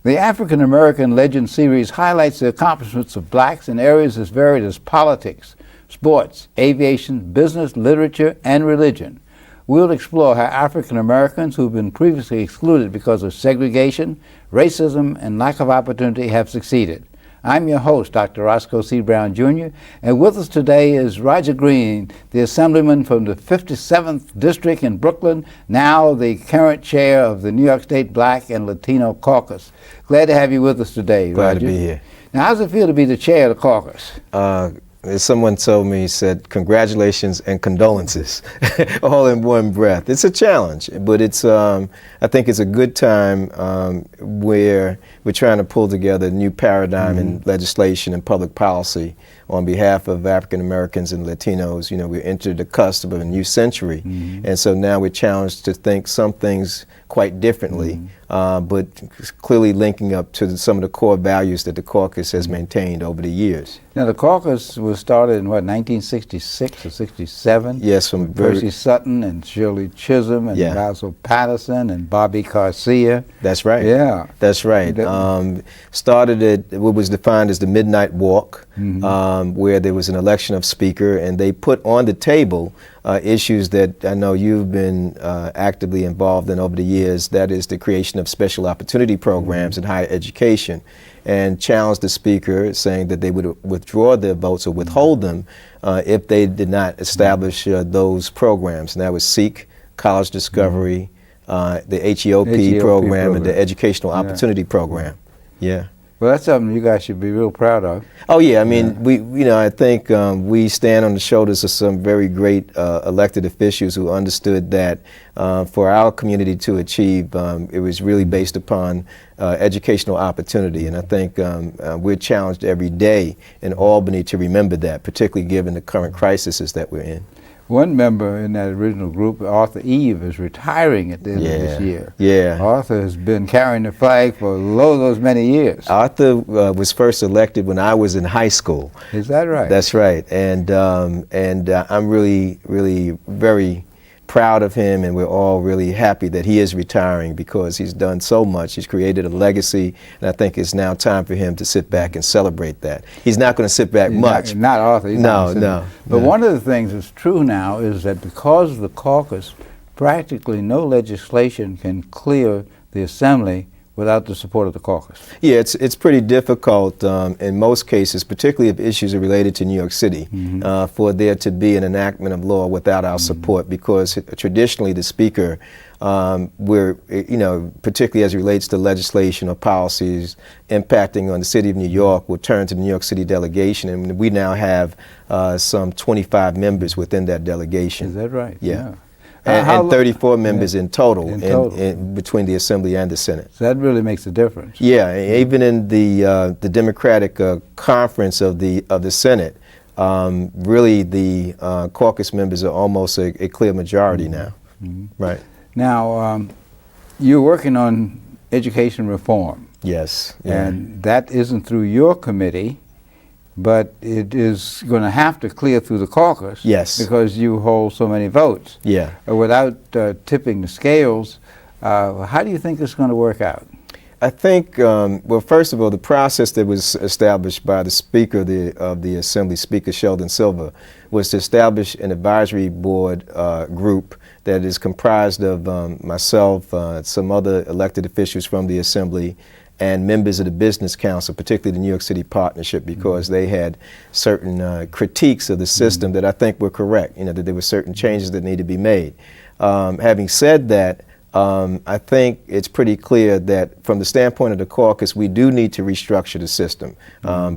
The African American Legend series highlights the accomplishments of blacks in areas as varied as politics, sports, aviation, business, literature, and religion. We'll explore how African Americans who've been previously excluded because of segregation, racism, and lack of opportunity have succeeded. I'm your host, Dr. Roscoe C. Brown, Jr., and with us today is Roger Green, the Assemblyman from the 57th District in Brooklyn, now the current chair of the New York State Black and Latino Caucus. Glad to have you with us today, Glad Roger. to be here. Now, how does it feel to be the chair of the caucus? As someone told me, he said, congratulations and condolences, all in one breath. It's a challenge, but it's, I think it's a good time where we're trying to pull together a new paradigm in legislation and public policy on behalf of African Americans and Latinos. You know, we entered the cusp of a new century, and so now we're challenged to think some things quite differently, but clearly linking up to some of the core values that the caucus has maintained over the years. Now, the caucus was started in, what, 1966 or 67? Yes, from Percy Sutton and Shirley Chisholm and Basil Patterson and Bobby Garcia. That's right. Yeah. That's right. Started at what was defined as the Midnight Walk, where there was an election of speaker, and they put on the table issues that I know you've been actively involved in over the years. That is the creation of special opportunity programs in higher education, and challenged the speaker, saying that they would withdraw their votes or withhold them if they did not establish those programs. And that was SEEK, College Discovery, the HEOP program, and the Educational Opportunity Program. Yeah. Well, that's something you guys should be real proud of. Oh yeah, I mean, I think we stand on the shoulders of some very great elected officials who understood that for our community to achieve, it was really based upon educational opportunity, and I think we're challenged every day in Albany to remember that, particularly given the current crises that we're in. One member in that original group, Arthur Eve, is retiring at the end of this year. Yeah. Arthur has been carrying the flag for those many years. Arthur was first elected when I was in high school. Is that right? That's right. And I'm really, really very proud of him, and we're all really happy that he is retiring because he's done so much. He's created a legacy, and I think it's now time for him to sit back and celebrate that. He's not going to sit back much. Not Arthur. No. But one of the things that's true now is that because of the caucus, practically no legislation can clear the Assembly without the support of the caucus. Yeah, it's pretty difficult in most cases, particularly if issues are related to New York City, for there to be an enactment of law without our support, because traditionally the Speaker, particularly as it relates to legislation or policies impacting on the City of New York, will turn to the New York City delegation, and we now have some 25 members within that delegation. Is that right? Yeah. And 34 members in total, between the Assembly and the Senate. So that really makes a difference. Yeah, even in the Democratic conference of the Senate, really the caucus members are almost a clear majority now. Right. Now, you're working on education reform. Yes. And that isn't through your committee, but it is going to have to clear through the caucus. Yes. Because you hold so many votes. Yeah. Without tipping the scales, how do you think it's going to work out? I think, well, first of all, the process that was established by the Speaker of the Assembly, Speaker Sheldon Silver, was to establish an advisory board group that is comprised of myself, some other elected officials from the Assembly, and members of the Business Council, particularly the New York City Partnership, because they had certain critiques of the system that I think were correct, that there were certain changes that need to be made. Having said that, I think it's pretty clear that from the standpoint of the caucus, we do need to restructure the system.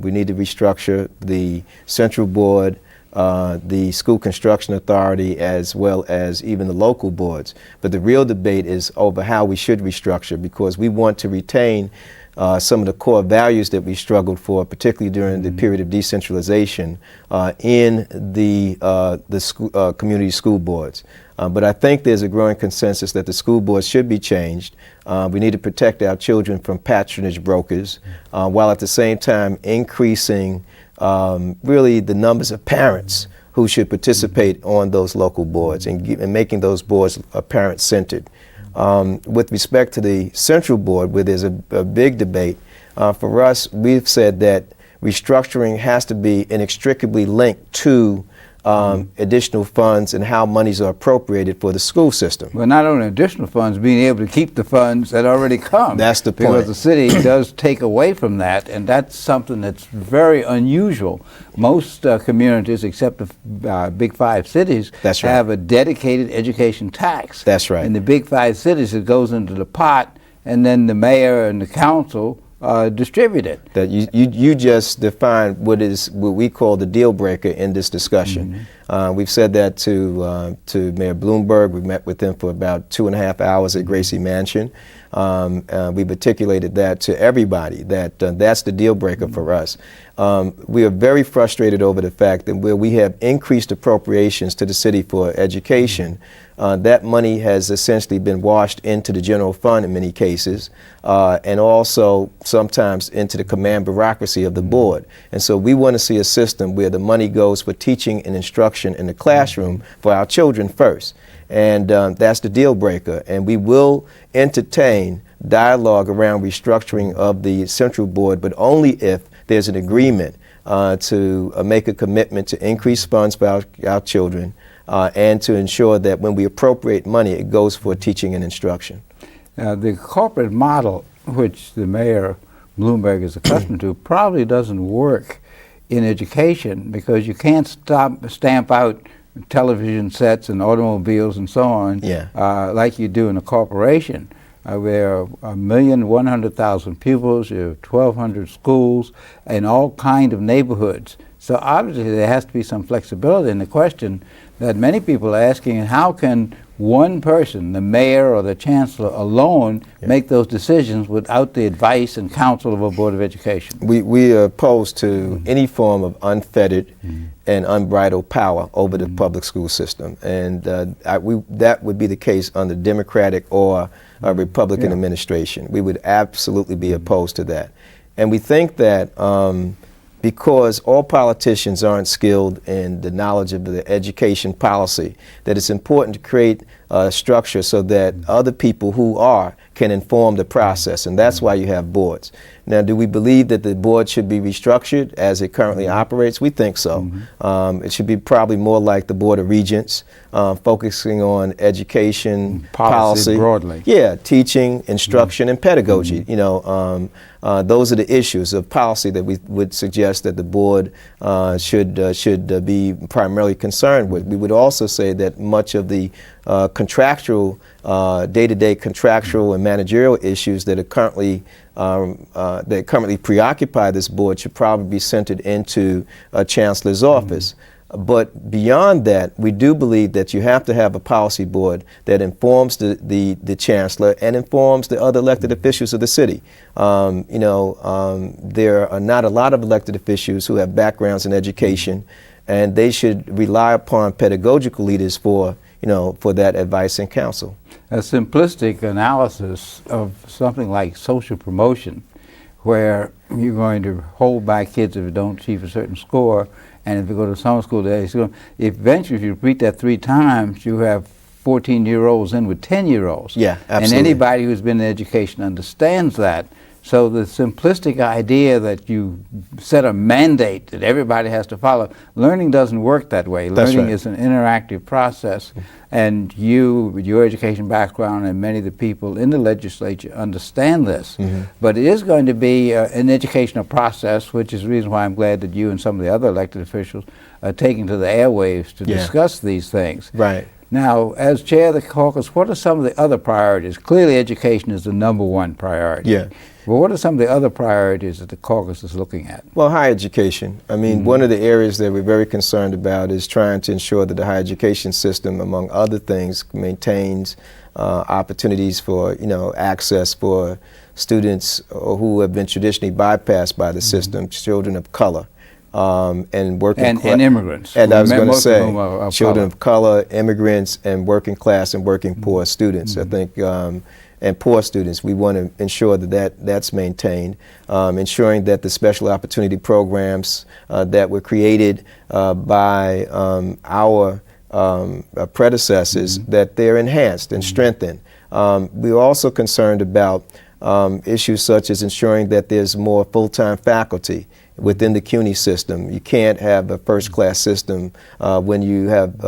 We need to restructure the Central Board, the School Construction Authority, as well as even the local boards. But the real debate is over how we should restructure, because we want to retain some of the core values that we struggled for, particularly during the period of decentralization in the community school boards. But I think there's a growing consensus that the school boards should be changed. We need to protect our children from patronage brokers, while at the same time increasing really the numbers of parents who should participate on those local boards and making those boards parent-centered. With respect to the central board, where there's a big debate, for us, we've said that restructuring has to be inextricably linked to additional funds and how monies are appropriated for the school system. Well, not only additional funds, being able to keep the funds that already come. That's the point. Because the city does take away from that, and that's something that's very unusual. Most communities, except the big five cities, That's right. have a dedicated education tax. That's right. In the big five cities, it goes into the pot, and then the mayor and the council distribute it. That you just defined what we call the deal breaker in this discussion. We've said that to Mayor Bloomberg. We met with him for about 2.5 hours at Gracie Mansion. We've articulated that to everybody, that that's the deal breaker for us. We are very frustrated over the fact that where we have increased appropriations to the city for education, that money has essentially been washed into the general fund in many cases, and also sometimes into the command bureaucracy of the board. And so we want to see a system where the money goes for teaching and instruction in the classroom for our children first. And that's the deal breaker. And we will entertain dialogue around restructuring of the central board, but only if there's an agreement to make a commitment to increase funds for our children and to ensure that when we appropriate money, it goes for teaching and instruction. The corporate model, which the mayor Bloomberg is accustomed to, probably doesn't work in education, because you can't stamp out television sets and automobiles and so on, like you do in a corporation. There are 1,100,000 pupils, you have 1,200 schools in all kind of neighborhoods. So obviously there has to be some flexibility. And the question that many people are asking is, how can one person, the mayor or the chancellor alone, make those decisions without the advice and counsel of a board of education? We are opposed to any form of unfettered and unbridled power over the public school system. And that would be the case under Democratic or Republican administration. We would absolutely be opposed to that. And we think that because all politicians aren't skilled in the knowledge of the education policy, that it's important to create a structure so that other people who are can inform the process, and that's why you have boards. Now, do we believe that the board should be restructured as it currently operates? We think so. It should be probably more like the Board of Regents, focusing on education policy broadly. Yeah, teaching, instruction, and pedagogy. You know, those are the issues of policy that we would suggest that the board should be primarily concerned with. We would also say that much of the contractual, day-to-day contractual and managerial issues that are currently preoccupy this board should probably be centered into a chancellor's office. But beyond that, we do believe that you have to have a policy board that informs the chancellor and informs the other elected officials of the city. There are not a lot of elected officials who have backgrounds in education, and they should rely upon pedagogical leaders for that advice and counsel. A simplistic analysis of something like social promotion, where you're going to hold back kids if they don't achieve a certain score, and if you go to summer school today, eventually if you repeat that 3 times, you have 14-year-olds in with 10-year-olds. Yeah, absolutely. And anybody who's been in education understands that. So the simplistic idea that you set a mandate that everybody has to follow, learning doesn't work that way. That's learning right. is an interactive process, and you, with your education background, and many of the people in the legislature understand this. But it is going to be an educational process, which is the reason why I'm glad that you and some of the other elected officials are taking to the airwaves to discuss these things. Right. Now, as chair of the caucus, what are some of the other priorities? Clearly, education is the #1 priority. Yeah. But what are some of the other priorities that the caucus is looking at? Well, higher education. I mean, one of the areas that we're very concerned about is trying to ensure that the higher education system, among other things, maintains opportunities for, access for students who have been traditionally bypassed by the system, children of color. And working and immigrants. And I was going to say, children of of color, immigrants, and working class and working poor students. I think, and poor students, we want to ensure that's maintained. Ensuring that the special opportunity programs that were created by our predecessors, that they're enhanced and strengthened. We're also concerned about issues such as ensuring that there's more full-time faculty within the CUNY system. You can't have a first-class system when you have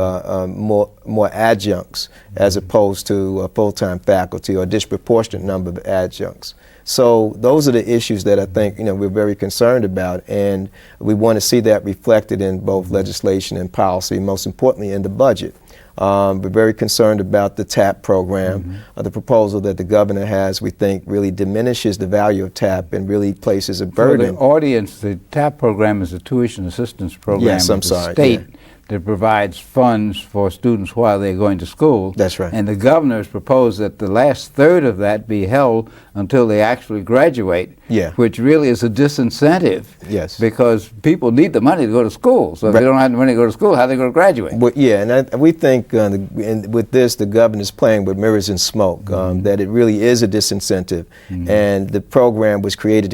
more adjuncts as opposed to a full-time faculty or a disproportionate number of adjuncts. So those are the issues that I think we're very concerned about, and we want to see that reflected in both legislation and policy, most importantly in the budget. We're very concerned about the TAP program. The proposal that the governor has, we think, really diminishes the value of TAP and really places a burden. For the audience, the TAP program is a tuition assistance program Yes, I'm of the sorry, state yeah. that provides funds for students while they're going to school. That's right. And the governor has proposed that the last third of that be held until they actually graduate, Yeah. which really is a disincentive. Yes. Because people need the money to go to school. So if Right. they don't have the money to go to school, how are they going to graduate? Well, yeah, and we think with this, the governor's playing with mirrors and smoke, that it really is a disincentive. And the program was created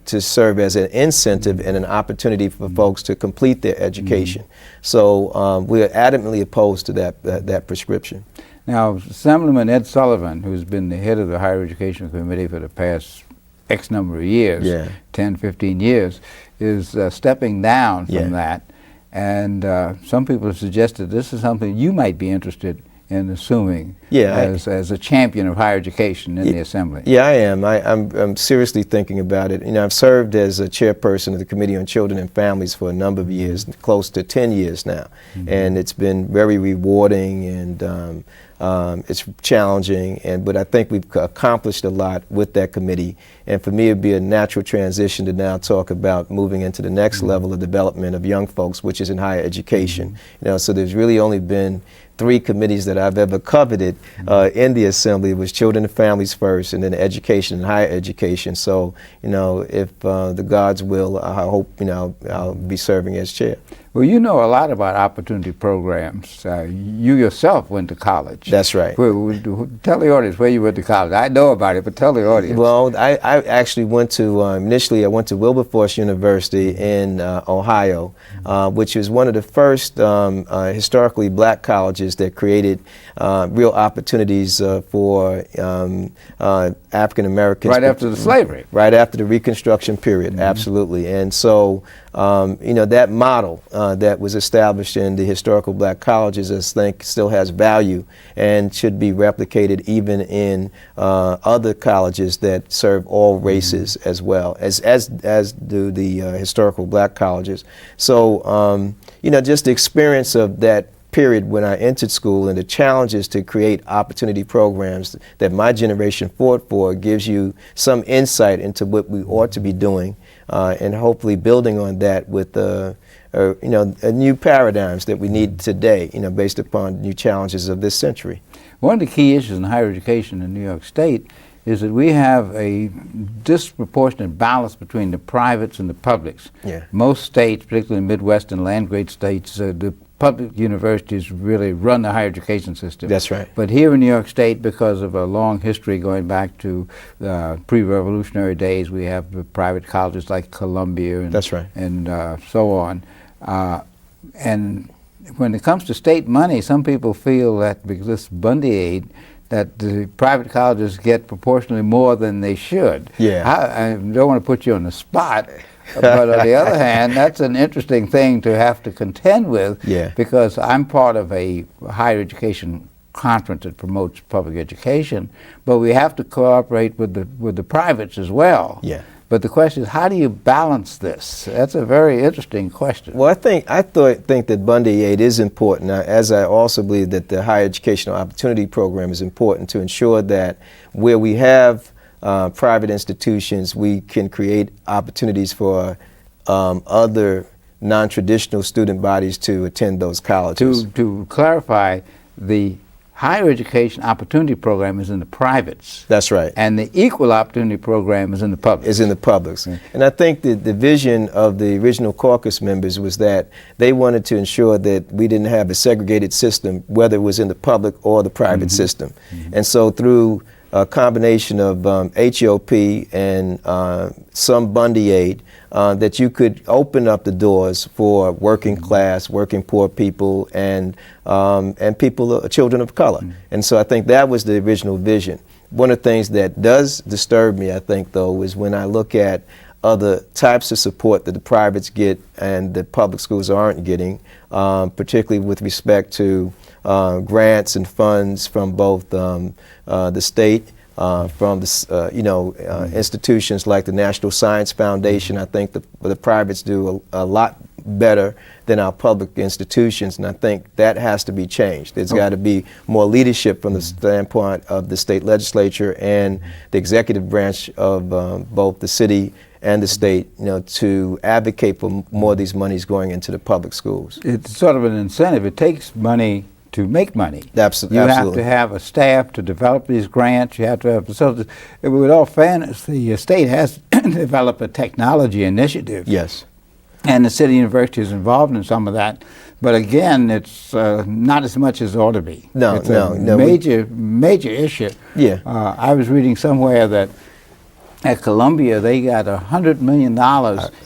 to serve as an incentive and an opportunity for folks to complete their education. So we're adamantly opposed to that prescription. Now, Assemblyman Ed Sullivan, who's been the head of the Higher Education Committee for the past X number of years, Yeah. 10, 15 years, is stepping down from Yeah. that. And some people have suggested this is something you might be interested in assuming as a champion of higher education in the Assembly. Yeah, I am. I'm seriously thinking about it. I've served as a chairperson of the Committee on Children and Families for a number of years, close to 10 years now. And it's been very rewarding and it's challenging, but I think we've accomplished a lot with that committee. And for me, it'd be a natural transition to now talk about moving into the next level of development of young folks, which is in higher education. So there's really only been 3 committees that I've ever coveted in the Assembly. It was Children and Families first, and then Education and Higher Education. So, if the God's will, I hope, I'll be serving as chair. Well, you know a lot about opportunity programs. You yourself went to college. That's right. Tell the audience where you went to college. I know about it, but tell the audience. Well, I actually went to, initially I went to Wilberforce University in Ohio, which was one of the first historically black colleges that created real opportunities for African Americans. Right after the slavery. Right after the Reconstruction period, absolutely. And so, that model that was established in the historical black colleges, I think, still has value and should be replicated even in other colleges that serve all races as well, as do the historical black colleges. So, just the experience of that period when I entered school and the challenges to create opportunity programs that my generation fought for gives you some insight into what we ought to be doing, and hopefully building on that with new paradigms that we need today, based upon new challenges of this century. One of the key issues in higher education in New York State is that we have a disproportionate balance between the privates and the publics. Yeah. Most states, particularly Midwest and land-grant states, the public universities really run the higher education system. That's right. But here in New York State, because of a long history going back to pre-revolutionary days, we have the private colleges like Columbia and, That's right. and so on. And when it comes to state money, some people feel that because this Bundy aid, that the private colleges get proportionally more than they should. Yeah. I don't want to put you on the spot, but on the other hand, that's an interesting thing to have to contend with, because I'm part of a higher education conference that promotes public education, but we have to cooperate with the privates as well. Yeah. But the question is, how do you balance this? That's a very interesting question. Well, I think that Bundy aid is important, as I also believe that the Higher Educational Opportunity Program is important to ensure that where we have private institutions, we can create opportunities for other non-traditional student bodies to attend those colleges. To clarify, the Higher Education Opportunity Program is in the privates. That's right. And the Equal Opportunity Program is in the publics. Is in the publics. And I think that the vision of the original caucus members was that they wanted to ensure that we didn't have a segregated system, whether it was in the public or the private system. And so through a combination of HEOP and some Bundy aid, that you could open up the doors for working class, working poor people, and people, children of color. And so I think that was the original vision. One of the things that does disturb me, I think, though, is when I look at other types of support that the privates get and the public schools aren't getting, particularly with respect to grants and funds from both the state, from the institutions like the National Science Foundation. I think the privates do a lot better than our public institutions, and I think that has to be changed. There's got to be more leadership from the standpoint of the state legislature and the executive branch of both the city and the state, to advocate for more of these monies going into the public schools. It's sort of an incentive. It takes money to make money. Absolutely. You have to have a staff to develop these grants. You have to have facilities. With all fairness, the state has developed a technology initiative. Yes. And the city university is involved in some of that. But again, it's not as much as it ought to be. No, it's a major issue. Yeah. I was reading somewhere that at Columbia, they got $100 million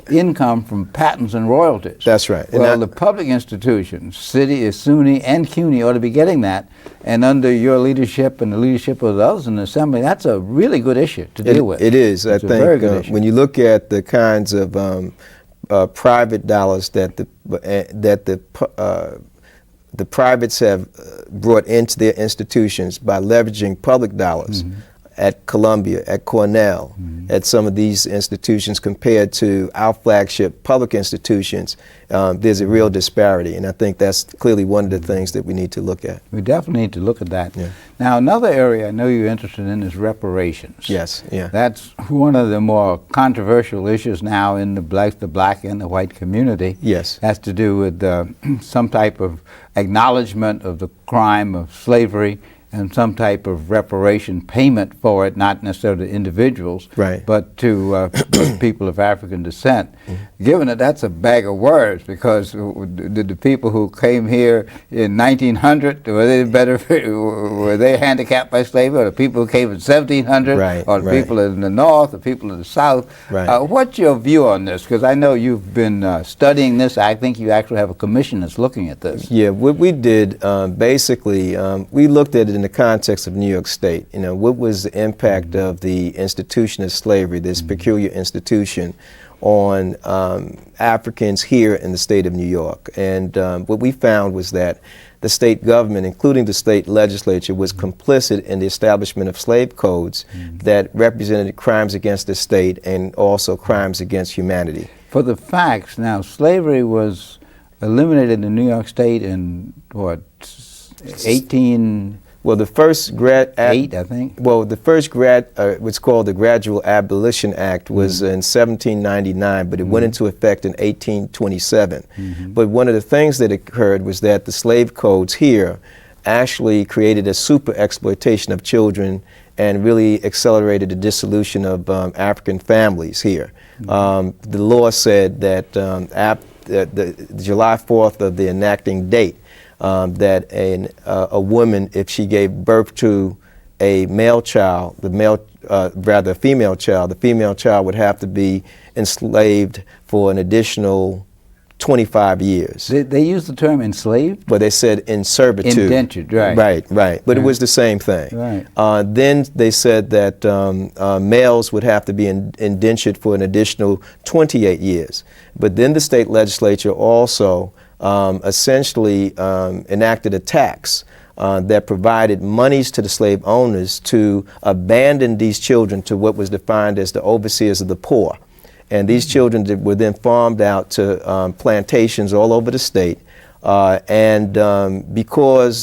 income from patents and royalties. That's right. Well, the public institutions, city, SUNY, and CUNY ought to be getting that. And under your leadership and the leadership of the others in the Assembly, that's a really good issue to deal with. It is. It's I think when you look at the kinds of private dollars that the privates have brought into their institutions by leveraging public dollars, at Columbia, at Cornell, at some of these institutions compared to our flagship public institutions, there's a real disparity, and I think that's clearly one of the things that we need to look at. We definitely need to look at that. Yeah. Now, another area I know you're interested in is reparations. Yes, yeah. That's one of the more controversial issues now in the black and the white community. Yes. It has to do with some type of acknowledgement of the crime of slavery and some type of reparation payment for it, not necessarily to individuals, right, but to people of African descent. Given that that's a bag of words, because the people who came here in 1900, were they handicapped by slavery, or the people who came in 1700, right, or the people in the North, the people in the South? Right. What's your view on this? Because I know you've been studying this. I think you actually have a commission that's looking at this. Yeah, what we did, basically, we looked at it in the context of New York State. What was the impact of the institution of slavery, this peculiar institution, on Africans here in the state of New York? And what we found was that the state government, including the state legislature, was complicit in the establishment of slave codes that represented crimes against the state and also crimes against humanity. For the facts, now, slavery was eliminated in New York State in, what, 18... Well, the first I think. Well, the first what's called the Gradual Abolition Act was in 1799, but it went into effect in 1827. But one of the things that occurred was that the slave codes here actually created a super exploitation of children and really accelerated the dissolution of African families here. The law said that the July 4th of the enacting date, that a woman, if she gave birth to a male child, a female child, the female child would have to be enslaved for an additional 25 years. They used the term enslaved? But they said in servitude. Indentured, right. Right. But it was the same thing. Right. Then they said that males would have to be indentured for an additional 28 years. But then the state legislature also essentially enacted a tax that provided monies to the slave owners to abandon these children to what was defined as the overseers of the poor. And these children were then farmed out to plantations all over the state. Because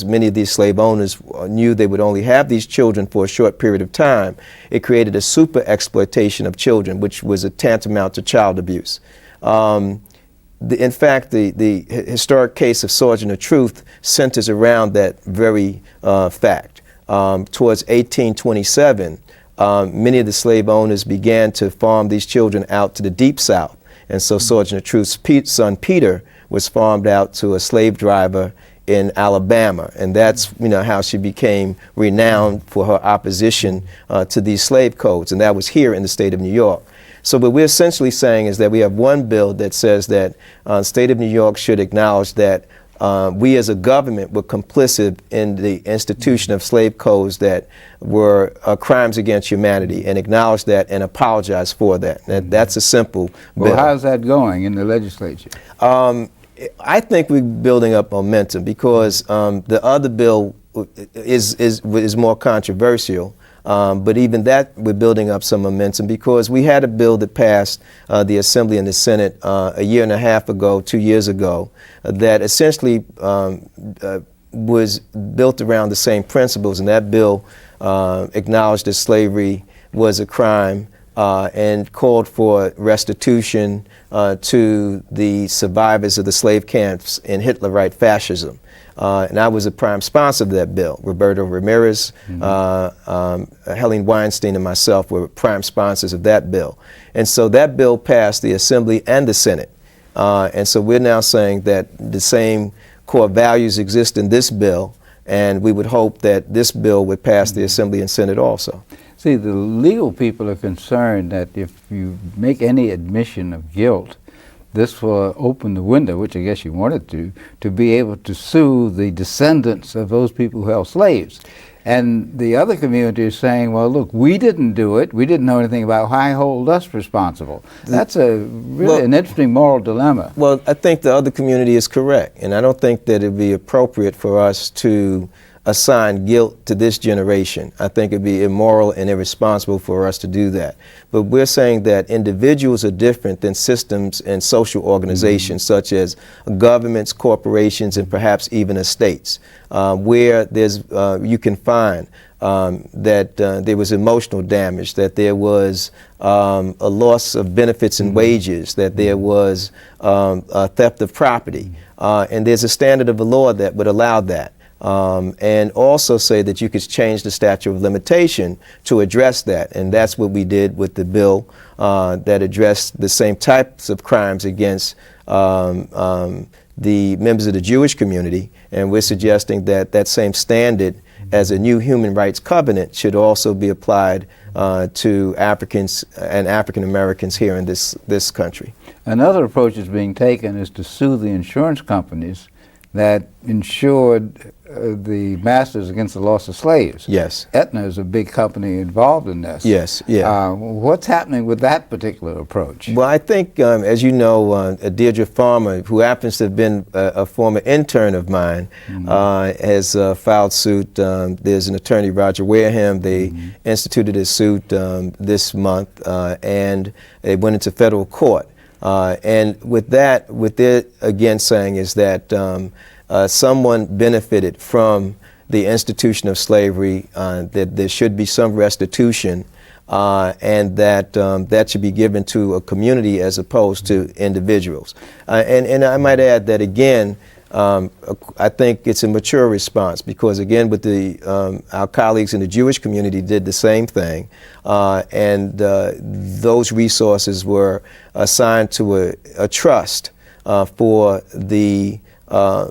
many of these slave owners knew they would only have these children for a short period of time, it created a super exploitation of children, which was a tantamount to child abuse. In fact, the historic case of Sergeant of Truth centers around that very fact. Towards 1827, many of the slave owners began to farm these children out to the Deep South. And so Sergeant of Truth's son, Peter, was farmed out to a slave driver in Alabama, and that's how she became renowned for her opposition to these slave codes, and that was here in the state of New York. So what we're essentially saying is that we have one bill that says that the state of New York should acknowledge that we as a government were complicit in the institution of slave codes that were crimes against humanity, and acknowledge that and apologize for that. That's a simple bill. Well, how's that going in the legislature? I think we're building up momentum because the other bill is more controversial. But even that, we're building up some momentum because we had a bill that passed the Assembly and the Senate a year and a half ago, 2 years ago, that essentially was built around the same principles. And that bill acknowledged that slavery was a crime and called for restitution to the survivors of the slave camps in Hitlerite fascism. And I was a prime sponsor of that bill. Roberto Ramirez, Helene Weinstein, and myself were prime sponsors of that bill. And so that bill passed the Assembly and the Senate. And so we're now saying that the same core values exist in this bill, and we would hope that this bill would pass the Assembly and Senate also. See, the legal people are concerned that if you make any admission of guilt, this will open the window, which I guess you wanted to be able to sue the descendants of those people who held slaves. And the other community is saying, well, look, we didn't do it. We didn't know anything about why hold us responsible. That's really an interesting moral dilemma. Well, I think the other community is correct. And I don't think that it would be appropriate for us to assign guilt to this generation. I think it'd be immoral and irresponsible for us to do that. But we're saying that individuals are different than systems and social organizations such as governments, corporations, and perhaps even estates, where there's you can find that there was emotional damage, that there was a loss of benefits and wages, that there was a theft of property, and there's a standard of the law that would allow that. And also say that you could change the statute of limitation to address that. And that's what we did with the bill that addressed the same types of crimes against the members of the Jewish community. And we're suggesting that that same standard as a new human rights covenant should also be applied to Africans and African Americans here in this country. Another approach that's being taken is to sue the insurance companies that insured the masters against the loss of slaves. Yes. Aetna is a big company involved in this. Yes, yeah. What's happening with that particular approach? Well, I think, as you know, Deirdre Farmer, who happens to have been a former intern of mine, has filed suit. There's an attorney, Roger Wareham. They instituted a suit this month, and it went into federal court. And with that, what they're again saying is that someone benefited from the institution of slavery, that there should be some restitution, and that that should be given to a community as opposed to individuals. And I might add that again, I think it's a mature response because again, with our colleagues in the Jewish community did the same thing, and those resources were assigned to a trust for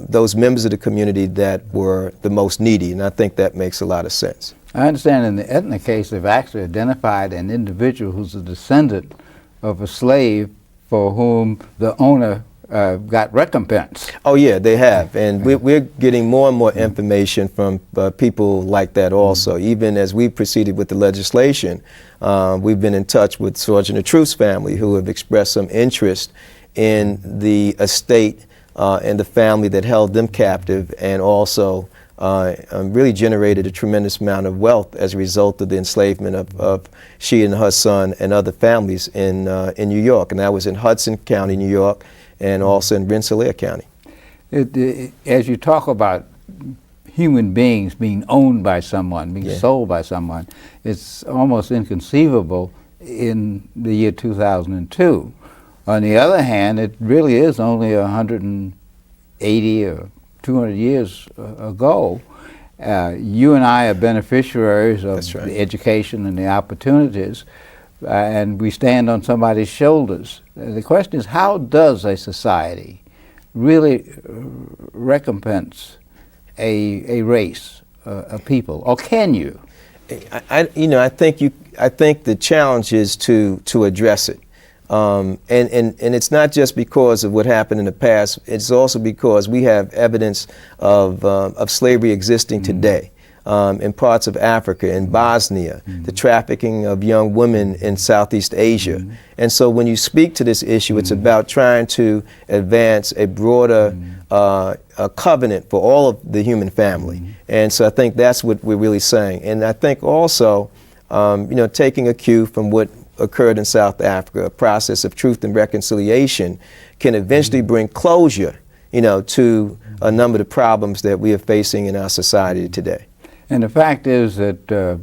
those members of the community that were the most needy, and I think that makes a lot of sense. I understand in the Aetna case they've actually identified an individual who's a descendant of a slave for whom the owner got recompense. Oh yeah, they have, and we're getting more and more information from people like that also. Even as we proceeded with the legislation, we've been in touch with Sergeant Atruth's family who have expressed some interest in the estate and the family that held them captive, and also really generated a tremendous amount of wealth as a result of the enslavement of she and her son and other families in New York. And that was in Hudson County, New York, and also in Rensselaer County. As you talk about human beings being owned by someone, being sold by someone, it's almost inconceivable in the year 2002. On the other hand, it really is only 180 or 200 years ago. You and I are beneficiaries of the education and the opportunities, and we stand on somebody's shoulders. The question is, how does a society really recompense a race, a people, or can you? I think the challenge is to address it. And it's not just because of what happened in the past, it's also because we have evidence of slavery existing today in parts of Africa, in Bosnia, the trafficking of young women in Southeast Asia. And so when you speak to this issue, it's about trying to advance a broader a covenant for all of the human family. And so I think that's what we're really saying. And I think also, taking a cue from what occurred in South Africa, a process of truth and reconciliation can eventually bring closure, to a number of the problems that we are facing in our society today. And the fact is that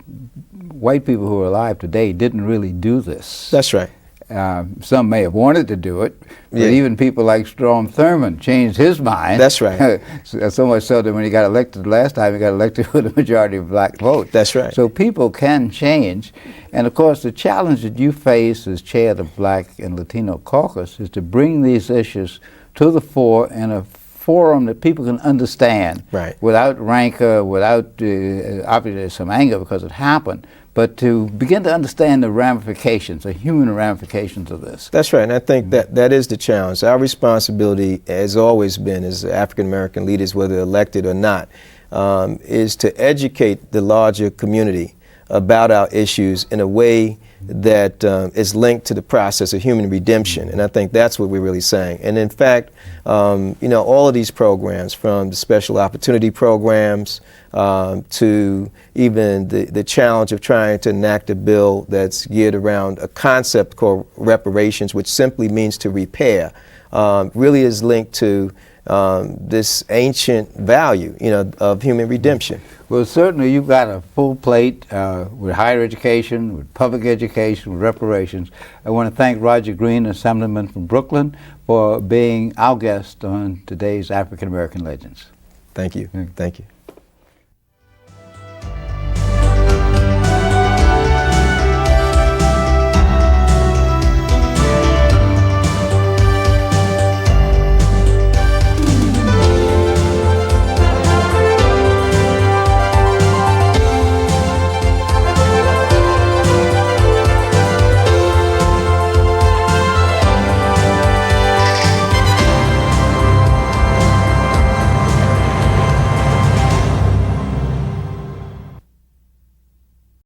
white people who are alive today didn't really do this. That's right. Some may have wanted to do it, but even people like Strom Thurmond changed his mind. That's right. So much so that when he got elected the last time, he got elected with a majority of black votes. That's right. So people can change. And of course, the challenge that you face as chair of the Black and Latino Caucus is to bring these issues to the fore in a forum that people can understand, right, without rancor, without obviously there's some anger because it happened, but to begin to understand the ramifications, the human ramifications of this. That's right, and I think that is the challenge. Our responsibility has always been, as African American leaders, whether elected or not, is to educate the larger community about our issues in a way that is linked to the process of human redemption, and I think that's what we're really saying. And in fact, all of these programs, from the special opportunity programs to even the challenge of trying to enact a bill that's geared around a concept called reparations, which simply means to repair, really is linked to this ancient value, of human redemption. Well, certainly you've got a full plate with higher education, with public education, with reparations. I want to thank Roger Green, Assemblyman from Brooklyn, for being our guest on today's African American Legends. Thank you. Thank you.